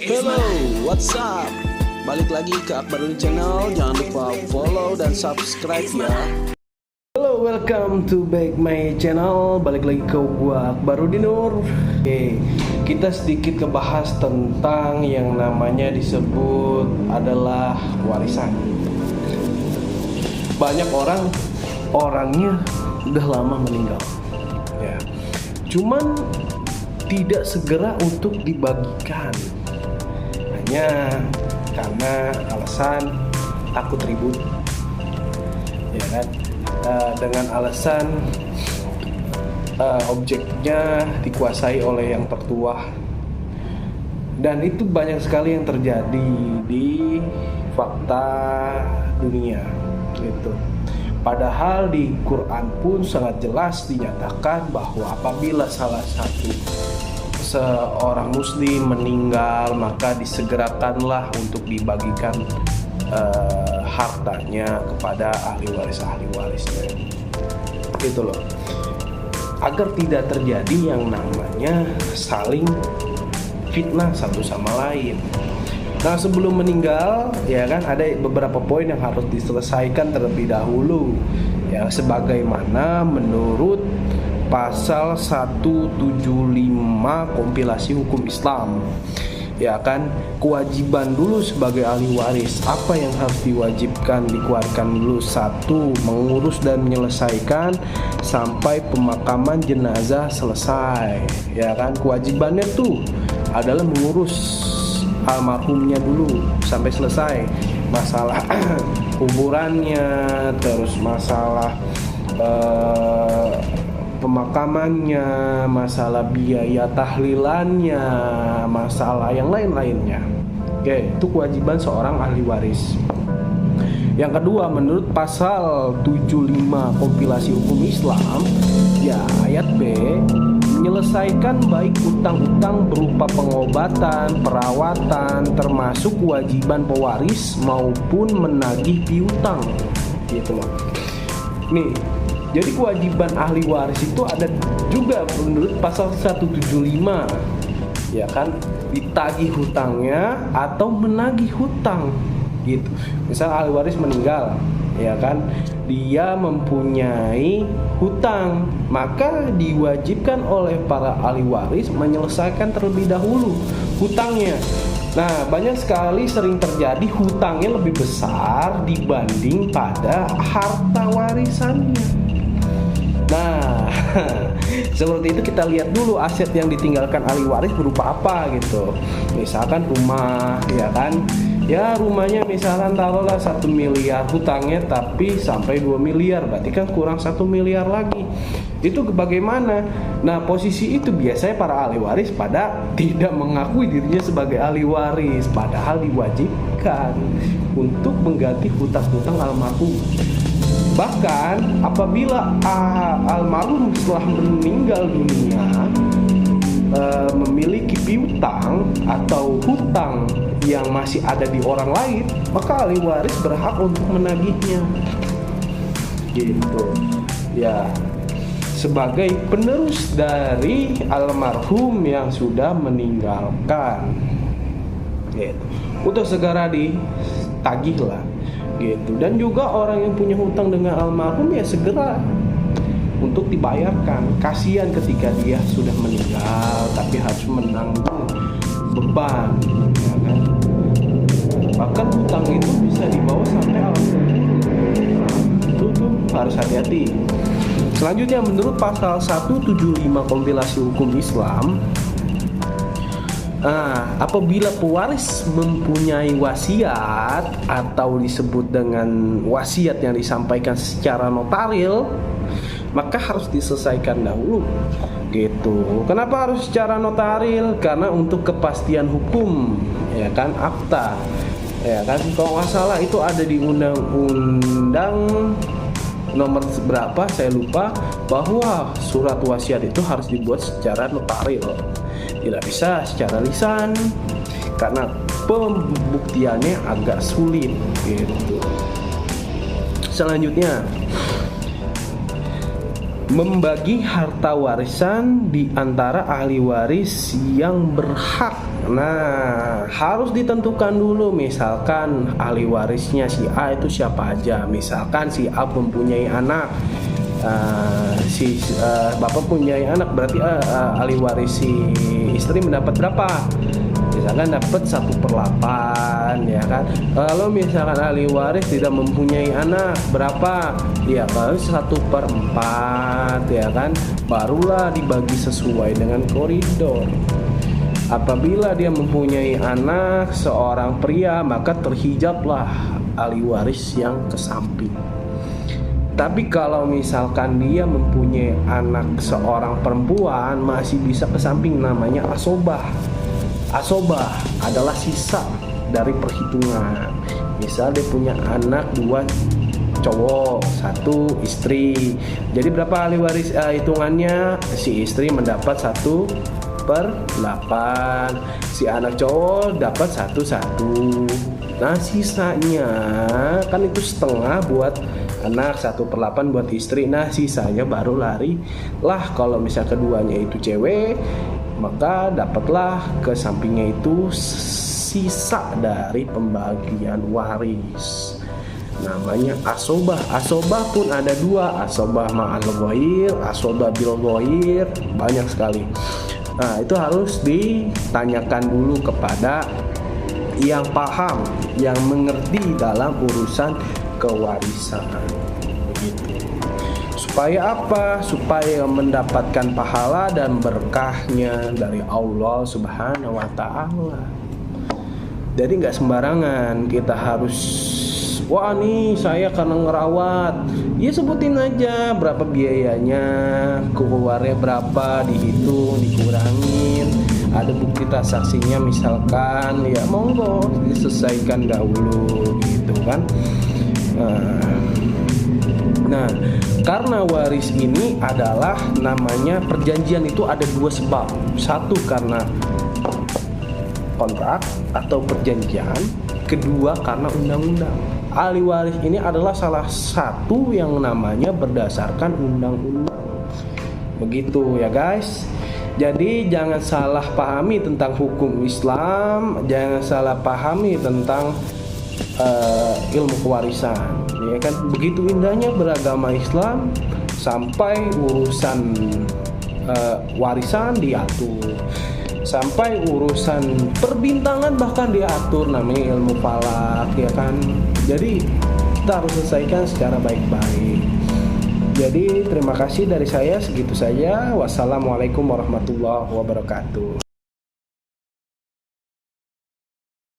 Hello, what's up? Balik lagi ke Akbarudin Channel. Jangan lupa follow dan subscribe ya. Hello, welcome to back my channel. Balik lagi ke gua Akbarudin Nur. Oke, kita sedikit ngebahas tentang yang namanya disebut adalah warisan. Banyak orangnya udah lama meninggal. Ya. Cuman tidak segera untuk dibagikan. Hanya karena alasan takut ribut, ya kan? Dengan alasan objeknya dikuasai oleh yang tertua, dan itu banyak sekali yang terjadi di fakta dunia, gitu. Padahal di Quran pun sangat jelas dinyatakan bahwa apabila salah satu seorang muslim meninggal, maka disegerakanlah untuk dibagikan hartanya kepada ahli warisnya, gitu loh, agar tidak terjadi yang namanya saling fitnah satu sama lain. Nah, sebelum meninggal, ya kan, ada beberapa poin yang harus diselesaikan terlebih dahulu, ya, sebagaimana menurut pasal 175 kompilasi hukum Islam, ya kan, kewajiban dulu sebagai ahli waris. Apa yang harus diwajibkan dikeluarkan dulu? Satu, mengurus dan menyelesaikan sampai pemakaman jenazah selesai, ya kan. Kewajibannya tuh adalah mengurus almarhumnya dulu sampai selesai, masalah kuburannya, terus masalah pemakamannya, masalah biaya tahlilannya, masalah yang lain-lainnya. Oke, itu kewajiban seorang ahli waris. Yang kedua, menurut pasal 75 kompilasi hukum Islam, ya, ayat B, menyelesaikan baik utang-utang berupa pengobatan, perawatan, termasuk kewajiban pewaris maupun menagih piutang, gitu loh. Nih, jadi kewajiban ahli waris itu ada juga menurut pasal 175, ya kan, ditagih hutangnya atau menagih hutang, gitu. Misal ahli waris meninggal, ya kan, dia mempunyai hutang, maka diwajibkan oleh para ahli waris menyelesaikan terlebih dahulu hutangnya. Nah, banyak sekali sering terjadi hutangnya lebih besar dibanding pada harta warisannya. Nah, seperti itu kita lihat dulu aset yang ditinggalkan ahli waris berupa apa, gitu. Misalkan rumah, ya kan. Ya, rumahnya misalkan taruhlah 1 miliar, hutangnya tapi sampai 2 miliar, berarti kan kurang 1 miliar lagi. Itu bagaimana? Nah, posisi itu biasanya para ahli waris pada tidak mengakui dirinya sebagai ahli waris, padahal diwajibkan untuk mengganti hutang-hutang almarhum. Bahkan apabila almarhum setelah meninggal dunia memiliki piutang atau hutang yang masih ada di orang lain, maka ahli waris berhak untuk menagihnya, gitu ya, sebagai penerus dari almarhum yang sudah meninggalkan, gitu, untuk segera ditagih lah, gitu. Dan juga orang yang punya hutang dengan almarhum ya segera untuk dibayarkan. Kasihan ketika dia sudah meninggal tapi harus menanggung beban, ya kan? Bahkan hutang itu bisa dibawa sampai alam kubur. Itu tuh harus hati-hati. Selanjutnya, menurut pasal 175 kompilasi hukum Islam, apabila pewaris mempunyai wasiat atau disebut dengan wasiat yang disampaikan secara notaril, maka harus diselesaikan dahulu, gitu. Kenapa harus secara notaril? Karena untuk kepastian hukum, ya kan, akta, ya kan. Kalau nggak salah itu ada di undang-undang nomor berapa saya lupa, bahwa surat wasiat itu harus dibuat secara notaril, tidak bisa secara lisan karena pembuktiannya agak sulit, gitu. Selanjutnya, membagi harta warisan di antara ahli waris yang berhak Nah, harus ditentukan dulu misalkan ahli warisnya si A itu siapa aja. Misalkan si A mempunyai anak, bapak punya anak, berarti ahli waris si istri mendapat berapa? Misalkan dapat 1/8 ya kan. Kalau misalkan ahli waris tidak mempunyai anak, berapa? Ya kalau 1/4 ya kan, barulah dibagi sesuai dengan koridor. Apabila dia mempunyai anak seorang pria, maka terhijablah ahli waris yang ke samping. Tapi kalau misalkan dia mempunyai anak seorang perempuan, masih bisa ke samping, namanya asobah. Asobah adalah sisa dari perhitungan. Misal dia punya anak 2 cowok, 1 istri. Jadi berapa ahli waris hitungannya? Si istri mendapat 1/8, si anak cowok dapat 1/1. Nah sisanya kan itu setengah buat anak, 1/8 buat istri. Nah sisanya baru lari lah. Kalau misal keduanya itu cewek, maka dapatlah ke sampingnya itu sisa dari pembagian waris, namanya asobah. Asobah pun ada 2, asobah ma'al ghair, asobah bil ghair, banyak sekali. Nah itu harus ditanyakan dulu kepada yang paham, yang mengerti dalam urusan kewarisan. Begitu. Supaya apa? Supaya mendapatkan pahala dan berkahnya dari Allah Subhanahu wa Ta'ala. Jadi nggak sembarangan kita harus, wah nih saya karena ngerawat, ya sebutin aja berapa biayanya, keluarnya berapa, dihitung, dikurangin, ada bukti transaksinya misalkan, ya monggo diselesaikan dahulu gitu kan. Nah, karena waris ini adalah namanya perjanjian, itu ada 2 sebab. Satu karena kontrak atau perjanjian, kedua karena undang-undang. Ahli waris ini adalah salah satu yang namanya berdasarkan undang-undang. Begitu ya guys. Jadi jangan salah pahami tentang hukum Islam, jangan salah pahami tentang ilmu kewarisan. Ya kan, begitu indahnya beragama Islam, sampai urusan warisan diatur, sampai urusan perbintangan bahkan diatur, namanya ilmu falak ya kan. Jadi kita harus selesaikan secara baik-baik. Jadi terima kasih dari saya, segitu saja. Wassalamualaikum warahmatullahi wabarakatuh.